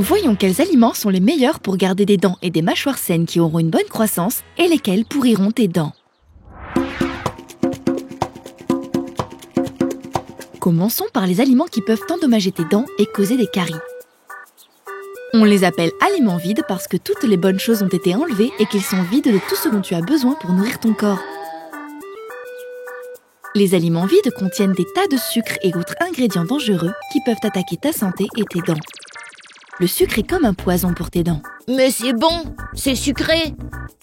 Voyons quels aliments sont les meilleurs pour garder des dents et des mâchoires saines qui auront une bonne croissance et lesquels pourriront tes dents. Commençons par les aliments qui peuvent endommager tes dents et causer des caries. On les appelle aliments vides parce que toutes les bonnes choses ont été enlevées et qu'ils sont vides de tout ce dont tu as besoin pour nourrir ton corps. Les aliments vides contiennent des tas de sucres et autres ingrédients dangereux qui peuvent attaquer ta santé et tes dents. Le sucre est comme un poison pour tes dents. Mais c'est bon, c'est sucré.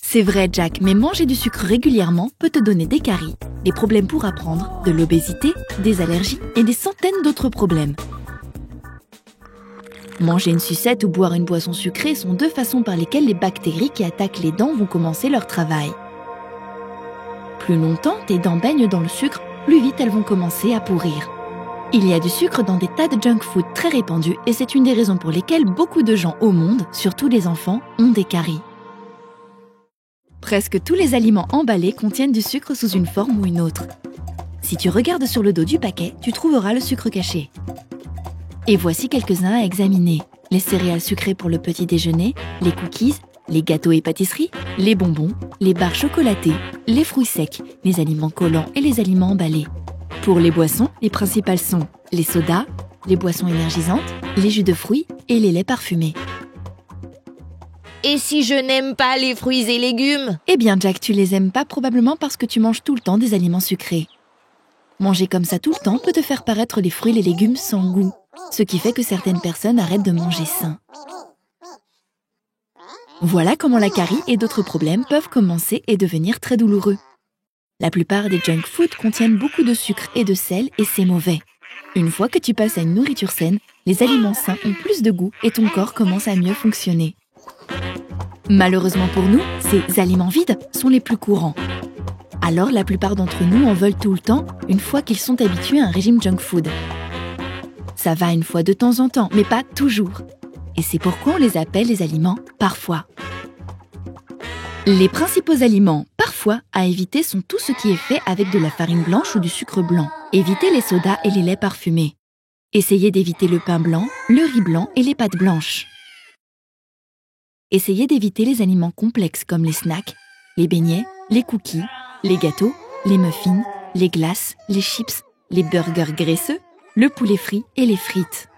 C'est vrai, Jack, mais manger du sucre régulièrement peut te donner des caries, des problèmes pour apprendre, de l'obésité, des allergies et des centaines d'autres problèmes. Manger une sucette ou boire une boisson sucrée sont deux façons par lesquelles les bactéries qui attaquent les dents vont commencer leur travail. Plus longtemps tes dents baignent dans le sucre, plus vite elles vont commencer à pourrir. Il y a du sucre dans des tas de junk food très répandus et c'est une des raisons pour lesquelles beaucoup de gens au monde, surtout les enfants, ont des caries. Presque tous les aliments emballés contiennent du sucre sous une forme ou une autre. Si tu regardes sur le dos du paquet, tu trouveras le sucre caché. Et voici quelques-uns à examiner. Les céréales sucrées pour le petit déjeuner, les cookies, les gâteaux et pâtisseries, les bonbons, les barres chocolatées, les fruits secs, les aliments collants et les aliments emballés. Pour les boissons, les principales sont les sodas, les boissons énergisantes, les jus de fruits et les laits parfumés. Et si je n'aime pas les fruits et légumes? Eh bien Jack, tu les aimes pas probablement parce que tu manges tout le temps des aliments sucrés. Manger comme ça tout le temps peut te faire paraître les fruits et les légumes sans goût, ce qui fait que certaines personnes arrêtent de manger sain. Voilà comment la carie et d'autres problèmes peuvent commencer et devenir très douloureux. La plupart des junk food contiennent beaucoup de sucre et de sel et c'est mauvais. Une fois que tu passes à une nourriture saine, les aliments sains ont plus de goût et ton corps commence à mieux fonctionner. Malheureusement pour nous, ces aliments vides sont les plus courants. Alors la plupart d'entre nous en veulent tout le temps une fois qu'ils sont habitués à un régime junk food. Ça va une fois de temps en temps, mais pas toujours. Et c'est pourquoi on les appelle les aliments parfois. Les principaux aliments parfois à éviter sont tout ce qui est fait avec de la farine blanche ou du sucre blanc. Évitez les sodas et les laits parfumés. Essayez d'éviter le pain blanc, le riz blanc et les pâtes blanches. Essayez d'éviter les aliments complexes comme les snacks, les beignets, les cookies, les gâteaux, les muffins, les glaces, les chips, les burgers graisseux, le poulet frit et les frites.